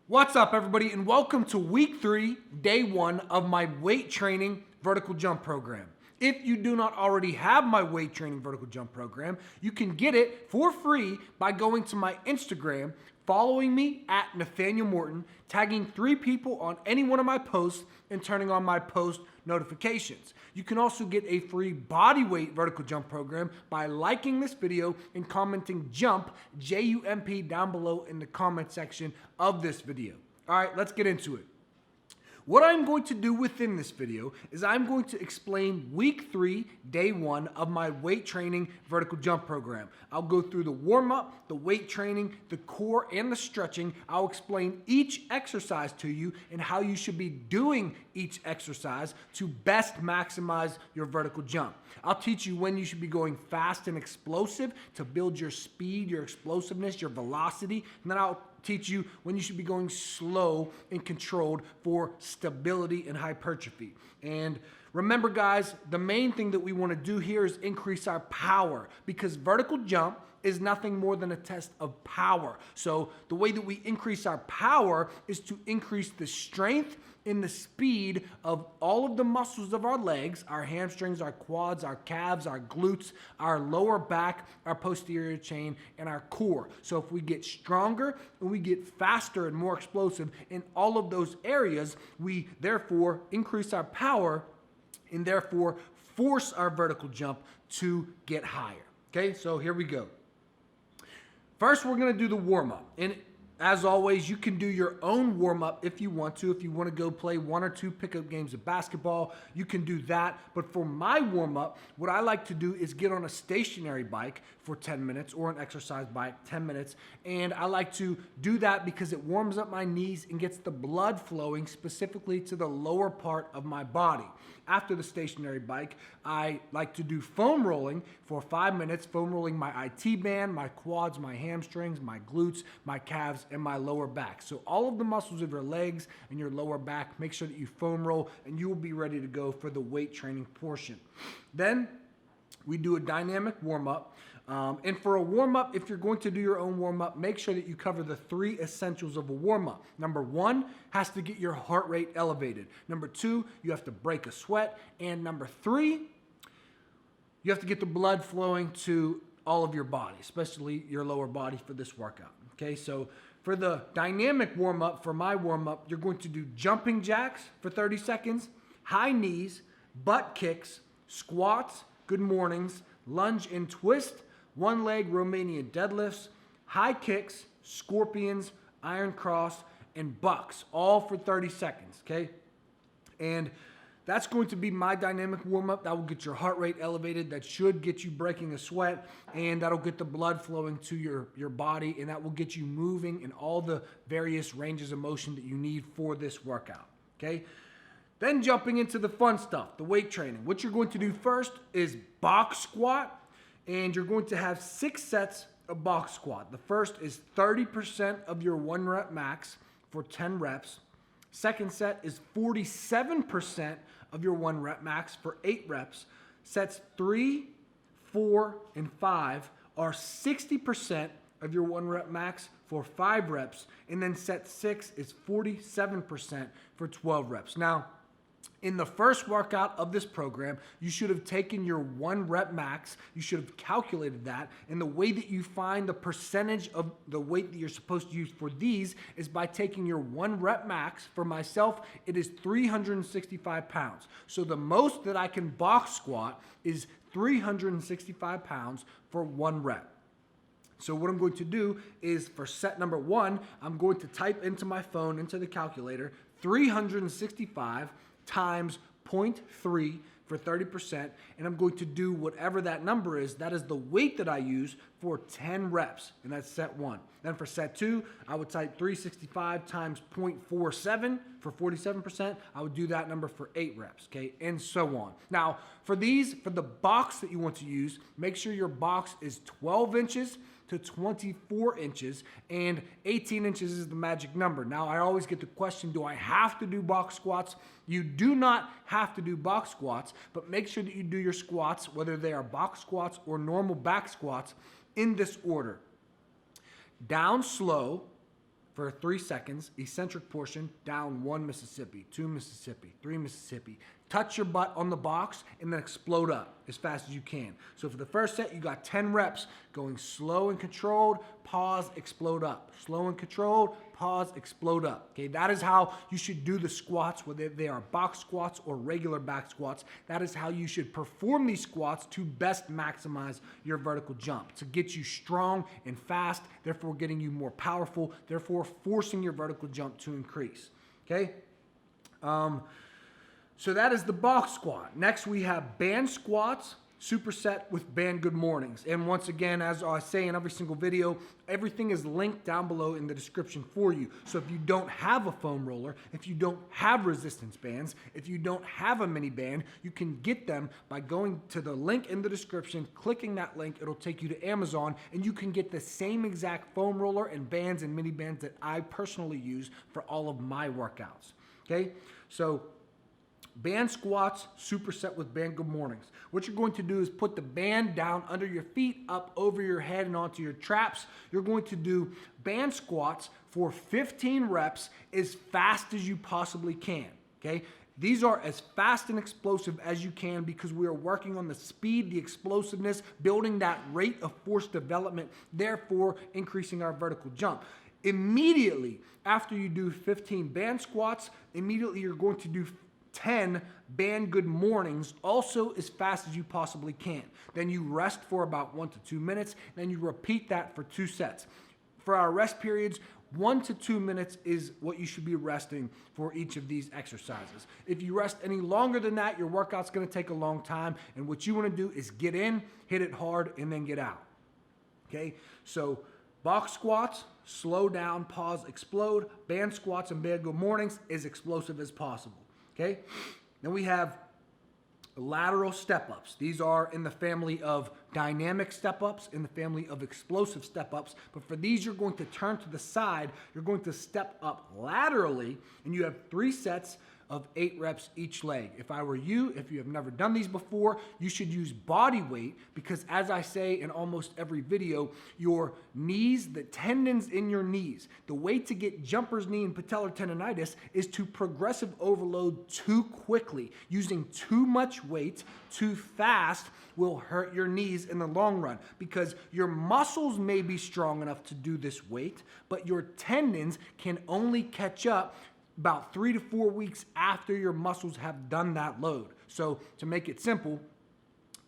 What's up, everybody, and welcome to week 3, day 1 of my weight training vertical jump program. If you do not already have my weight training vertical jump program, you can get it for free by going to my Instagram, following me at Nathanael Morton, tagging 3 people on any one of my posts, and turning on my post notifications. You can also get a free bodyweight vertical jump program by liking this video and commenting JUMP, J-U-M-P, down below in the comment section of this video. All right, let's get into it. What I'm going to do within this video is I'm going to explain week 3, day 1 of my weight training vertical jump program. I'll go through the warm-up, the weight training, the core, and the stretching. I'll explain each exercise to you and how you should be doing each exercise to best maximize your vertical jump. I'll teach you when you should be going fast and explosive to build your speed, your explosiveness, your velocity, and then I'll teach you when you should be going slow and controlled for stability and hypertrophy. And remember, guys, the main thing that we want to do here is increase our power, because vertical jump is nothing more than a test of power. So the way that we increase our power is to increase the strength and the speed of all of the muscles of our legs, our hamstrings, our quads, our calves, our glutes, our lower back, our posterior chain, and our core. So if we get stronger and we get faster and more explosive in all of those areas, we therefore increase our power and therefore force our vertical jump to get higher. Okay, so here we go. First, we're gonna do the warm-up. And as always, you can do your own warm-up if you want to. If you want to go play 1 or 2 pickup games of basketball, you can do that. But for my warm-up, what I like to do is get on a stationary bike for 10 minutes or an exercise bike, 10 minutes. And I like to do that because it warms up my knees and gets the blood flowing specifically to the lower part of my body. After the stationary bike, I like to do foam rolling for 5 minutes, foam rolling my IT band, my quads, my hamstrings, my glutes, my calves, and my lower back. So all of the muscles of your legs and your lower back, make sure that you foam roll and you will be ready to go for the weight training portion. Then we do a dynamic warm-up. And for a warm-up, if you're going to do your own warm-up, make sure that you cover the 3 essentials of a warm-up. Number 1 has to get your heart rate elevated. Number 2, you have to break a sweat. And number 3, you have to get the blood flowing to all of your body, especially your lower body for this workout. Okay, so for the dynamic warm-up, for my warm-up, you're going to do jumping jacks for 30 seconds, high knees, butt kicks, squats, good mornings, lunge and twist, 1-leg Romanian deadlifts, high kicks, scorpions, iron cross, and bucks, all for 30 seconds, okay? And that's going to be my dynamic warm-up. That will get your heart rate elevated. That should get you breaking a sweat, and that'll get the blood flowing to your body, and that will get you moving in all the various ranges of motion that you need for this workout, okay? Then jumping into the fun stuff, the weight training. What you're going to do first is box squat, and you're going to have 6 sets of box squat. The first is 30% of your 1 rep max for 10 reps. Second set is 47% of your 1 rep max for 8 reps. Sets 3, 4, and 5 are 60% of your 1 rep max for 5 reps. And then set 6 is 47% for 12 reps. Now, in the first workout of this program, you should have taken your 1 rep max, you should have calculated that, and the way that you find the percentage of the weight that you're supposed to use for these is by taking your 1 rep max. For myself, it is 365 pounds. So the most that I can box squat is 365 pounds for 1 rep. So what I'm going to do is for set number 1, I'm going to type into my phone, into the calculator, 365 times 0.3 for 30%, and I'm going to do whatever that number is. That is the weight that I use for 10 reps, and that's set 1. Then for set 2, I would type 365 times 0.47 for 47%. I would do that number for 8 reps, okay, and so on. Now, for the box that you want to use, make sure your box is 12 inches to 24 inches, and 18 inches is the magic number. Now, I always get the question, do I have to do box squats? You do not have to do box squats, but make sure that you do your squats, whether they are box squats or normal back squats, in this order. Down slow, for 3 seconds, eccentric portion, down 1 Mississippi, 2 Mississippi, 3 Mississippi. Touch your butt on the box and then explode up as fast as you can. So for the first set, you got 10 reps going slow and controlled, pause, explode up. Slow and controlled, pause, explode up. Okay, that is how you should do the squats, whether they are box squats or regular back squats. That is how you should perform these squats to best maximize your vertical jump, to get you strong and fast, therefore getting you more powerful, therefore forcing your vertical jump to increase. Okay? So that is the box squat. Next, we have band squats, superset with band good mornings. And once again, as I say in every single video, everything is linked down below in the description for you. So if you don't have a foam roller, if you don't have resistance bands, if you don't have a mini band, you can get them by going to the link in the description, clicking that link, it'll take you to Amazon, and you can get the same exact foam roller and bands and mini bands that I personally use for all of my workouts. Okay, so band squats, superset with band good mornings. What you're going to do is put the band down under your feet, up over your head and onto your traps. You're going to do band squats for 15 reps as fast as you possibly can, okay? These are as fast and explosive as you can because we are working on the speed, the explosiveness, building that rate of force development, therefore increasing our vertical jump. Immediately after you do 15 band squats, immediately you're going to do 10 band good mornings, also as fast as you possibly can. Then you rest for about 1 to 2 minutes, then you repeat that for 2 sets. For our rest periods, 1 to 2 minutes is what you should be resting for each of these exercises. If you rest any longer than that, your workout's gonna take a long time, and what you wanna do is get in, hit it hard, and then get out, okay? So box squats, slow down, pause, explode. Band squats and band good mornings, as explosive as possible. Okay, then we have lateral step-ups. These are in the family of dynamic step-ups, in the family of explosive step-ups. But for these, you're going to turn to the side. You're going to step up laterally, and you have 3 sets of 8 reps each leg. If I were you, if you have never done these before, you should use body weight because, as I say in almost every video, your knees, the tendons in your knees, the way to get jumper's knee and patellar tendonitis is to progressive overload too quickly. Using too much weight too fast will hurt your knees in the long run because your muscles may be strong enough to do this weight, but your tendons can only catch up about 3 to 4 weeks after your muscles have done that load. So to make it simple,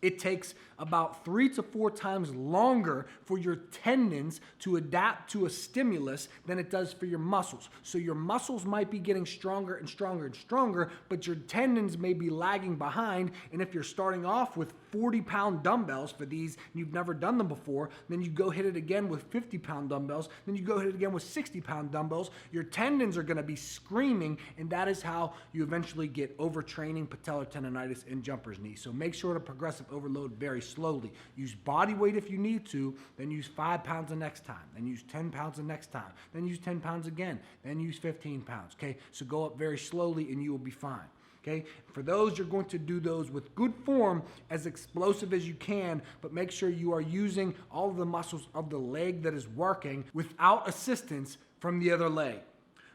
it takes about 3 to 4 times longer for your tendons to adapt to a stimulus than it does for your muscles. So your muscles might be getting stronger and stronger and stronger, but your tendons may be lagging behind. And if you're starting off with 40-pound dumbbells for these, and you've never done them before, then you go hit it again with 50-pound dumbbells, then you go hit it again with 60-pound dumbbells, your tendons are gonna be screaming, and that is how you eventually get overtraining, patellar tendonitis, and jumper's knee. So make sure to progressive overload very slowly. Use body weight if you need to, then use 5 pounds the next time, then use 10 pounds the next time, then use 10 pounds again, then use 15 pounds, okay? So go up very slowly and you will be fine. Okay, for those, you're going to do those with good form, as explosive as you can, but make sure you are using all of the muscles of the leg that is working without assistance from the other leg.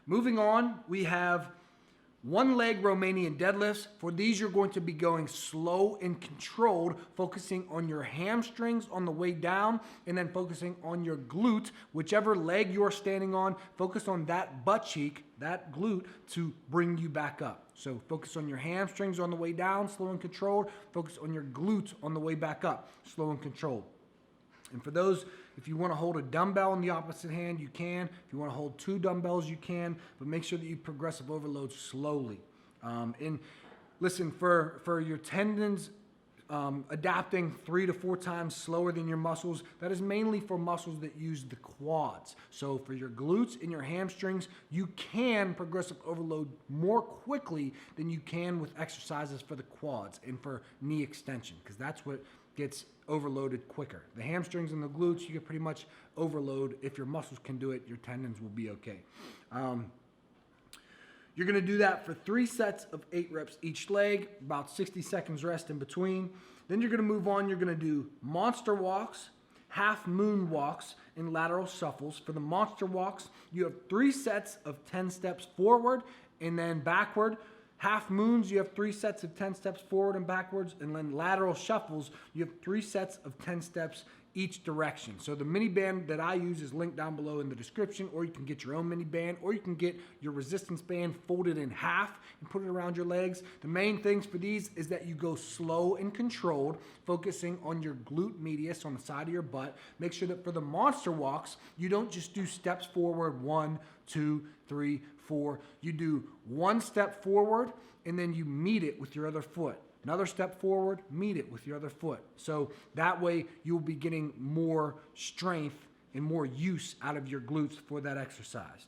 Moving on, we have 1-leg Romanian deadlifts. For these, you're going to be going slow and controlled, focusing on your hamstrings on the way down, and then focusing on your glute, whichever leg you're standing on, focus on that butt cheek, that glute, to bring you back up. So focus on your hamstrings on the way down, slow and controlled. Focus on your glutes on the way back up, slow and controlled. And for those, if you want to hold a dumbbell in the opposite hand, you can. If you want to hold 2 dumbbells, you can. But make sure that you progressive overload slowly. And listen, for your tendons adapting 3 to 4 times slower than your muscles, that is mainly for muscles that use the quads. So for your glutes and your hamstrings, you can progressive overload more quickly than you can with exercises for the quads and for knee extension, because that's what gets overloaded quicker. The hamstrings and the glutes, you can pretty much overload. If your muscles can do it, your tendons will be okay. You're gonna do that for 3 sets of 8 reps each leg, about 60 seconds rest in between. Then you're gonna move on, you're gonna do monster walks, half moon walks and lateral shuffles. For the monster walks, you have 3 sets of 10 steps forward and then backward. Half moons, you have 3 sets of 10 steps forward and backwards. And then lateral shuffles, you have 3 sets of 10 steps each direction. So the mini band that I use is linked down below in the description, or you can get your own mini band, or you can get your resistance band folded in half and put it around your legs. The main things for these is that you go slow and controlled, focusing on your glute medius on the side of your butt. Make sure that for the monster walks, you don't just do steps forward, 1, 2, 3, 4. You do 1 step forward and then you meet it with your other foot. Another step forward, meet it with your other foot. So that way you'll be getting more strength and more use out of your glutes for that exercise.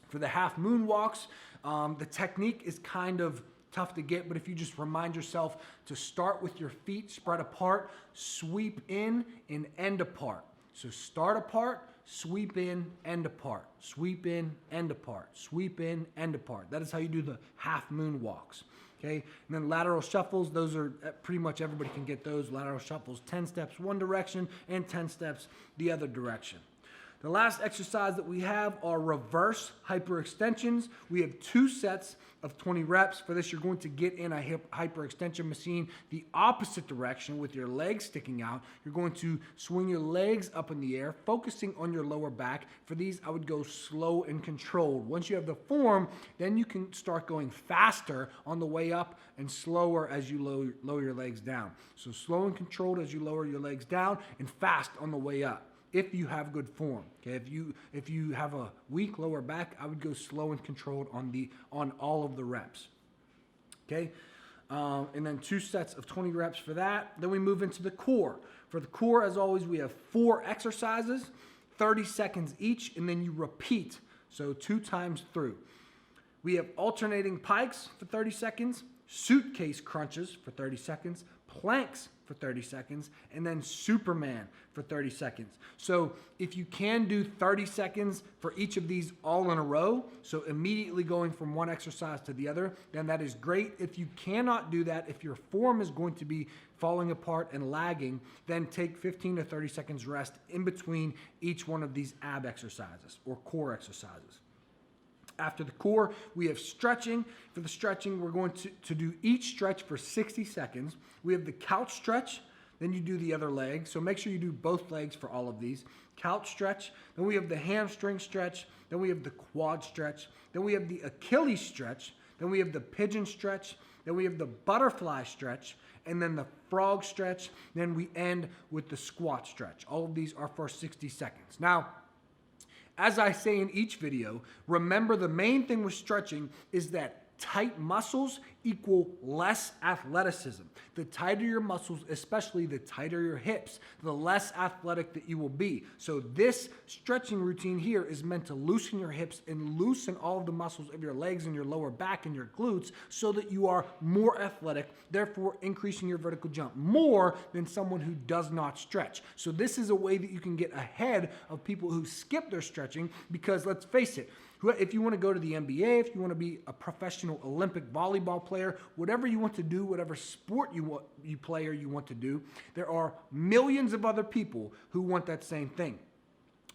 For the half moon walks, the technique is kind of tough to get, but if you just remind yourself to start with your feet spread apart, sweep in and end apart. So start apart, sweep in, end apart, sweep in, end apart, sweep in, end apart. That is how you do the half moon walks. Okay, and then lateral shuffles, those are pretty much everybody can get those. Lateral shuffles, 10 steps one direction and 10 steps the other direction. The last exercise that we have are reverse hyperextensions. We have 2 sets of 20 reps. For this, you're going to get in a hip hyperextension machine the opposite direction with your legs sticking out. You're going to swing your legs up in the air, focusing on your lower back. For these, I would go slow and controlled. Once you have the form, then you can start going faster on the way up and slower as you lower your legs down. So slow and controlled as you lower your legs down and fast on the way up, if you have good form. Okay, if you have a weak lower back, I would go slow and controlled on all of the reps. Okay, and then 2 sets of 20 reps for that. Then we move into the core. For the core, as always, we have 4 exercises, 30 seconds each, and then you repeat, so 2 times through. We have alternating pikes for 30 seconds, suitcase crunches for 30 seconds, planks for 30 seconds, and then Superman for 30 seconds. So if you can do 30 seconds for each of these all in a row, so immediately going from one exercise to the other, then that is great. If you cannot do that, if your form is going to be falling apart and lagging, then take 15 to 30 seconds rest in between each one of these ab exercises or core exercises. After the core, we have stretching. For the stretching, we're going to do each stretch for 60 seconds. We have the couch stretch, then you do the other leg. So make sure you do both legs for all of these. Couch stretch, then we have the hamstring stretch, then we have the quad stretch, then we have the Achilles stretch, then we have the pigeon stretch, then we have the butterfly stretch, and then the frog stretch, then we end with the squat stretch. All of these are for 60 seconds. Now, as I say in each video, remember the main thing with stretching is that tight muscles equal less athleticism. The tighter your muscles, especially the tighter your hips, the less athletic that you will be. So this stretching routine here is meant to loosen your hips and loosen all of the muscles of your legs and your lower back and your glutes so that you are more athletic, therefore increasing your vertical jump more than someone who does not stretch. So this is a way that you can get ahead of people who skip their stretching, because let's face it, if you want to go to the NBA, if you want to be a professional Olympic volleyball player, whatever you want to do, whatever sport you play or you want to do, there are millions of other people who want that same thing.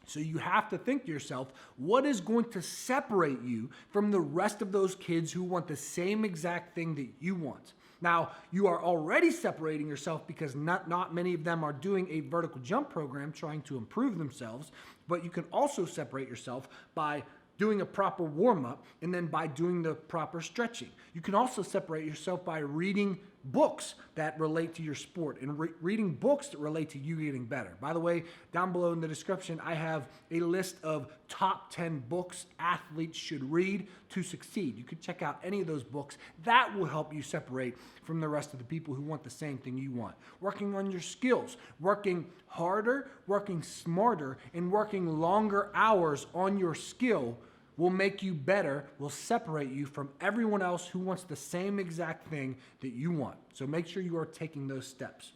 So you have to think to yourself, what is going to separate you from the rest of those kids who want the same exact thing that you want? Now, you are already separating yourself because not many of them are doing a vertical jump program trying to improve themselves, but you can also separate yourself by doing a proper warm-up and then by doing the proper stretching. You can also separate yourself by reading books that relate to your sport and reading books that relate to you getting better. By the way, down below in the description, I have a list of top 10 books athletes should read to succeed. You can check out any of those books. That will help you separate from the rest of the people who want the same thing you want. Working on your skills, working harder, working smarter, and working longer hours on your skill will make you better, will separate you from everyone else who wants the same exact thing that you want. So make sure you are taking those steps.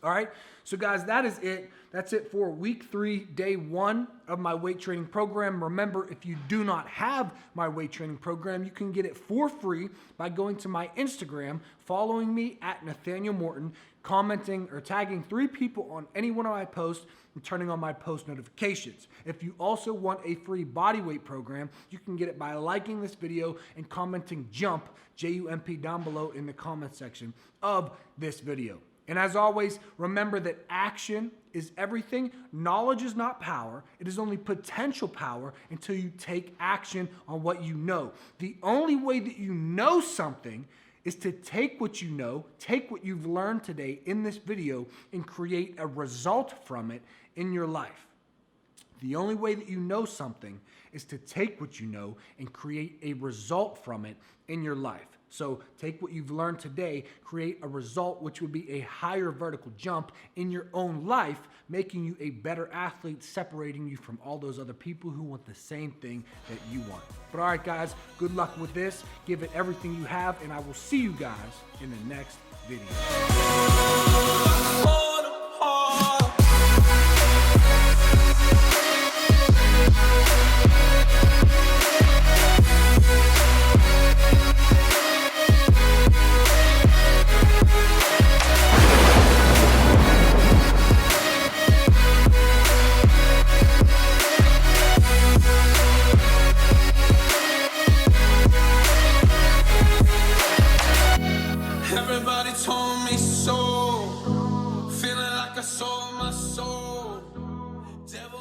All right, so guys, that is it. That's it for week 3, day 1 of my weight training program. Remember, if you do not have my weight training program, you can get it for free by going to my Instagram, following me at Nathanael Morton, commenting or tagging 3 people on any one of my posts, and turning on my post notifications. If you also want a free bodyweight program, you can get it by liking this video and commenting JUMP, J-U-M-P, down below in the comment section of this video. And as always, remember that action is everything. Knowledge is not power. It is only potential power until you take action on what you know. The only way that you know something is to take what you know, take what you've learned today in this video, and create a result from it in your life. The only way that you know something is to take what you know and create a result from it in your life. So take what you've learned today, create a result which would be a higher vertical jump in your own life, making you a better athlete, separating you from all those other people who want the same thing that you want. But all right, guys, good luck with this. Give it everything you have, and I will see you guys in the next video. Everybody told me so, feeling like I sold my soul. Devil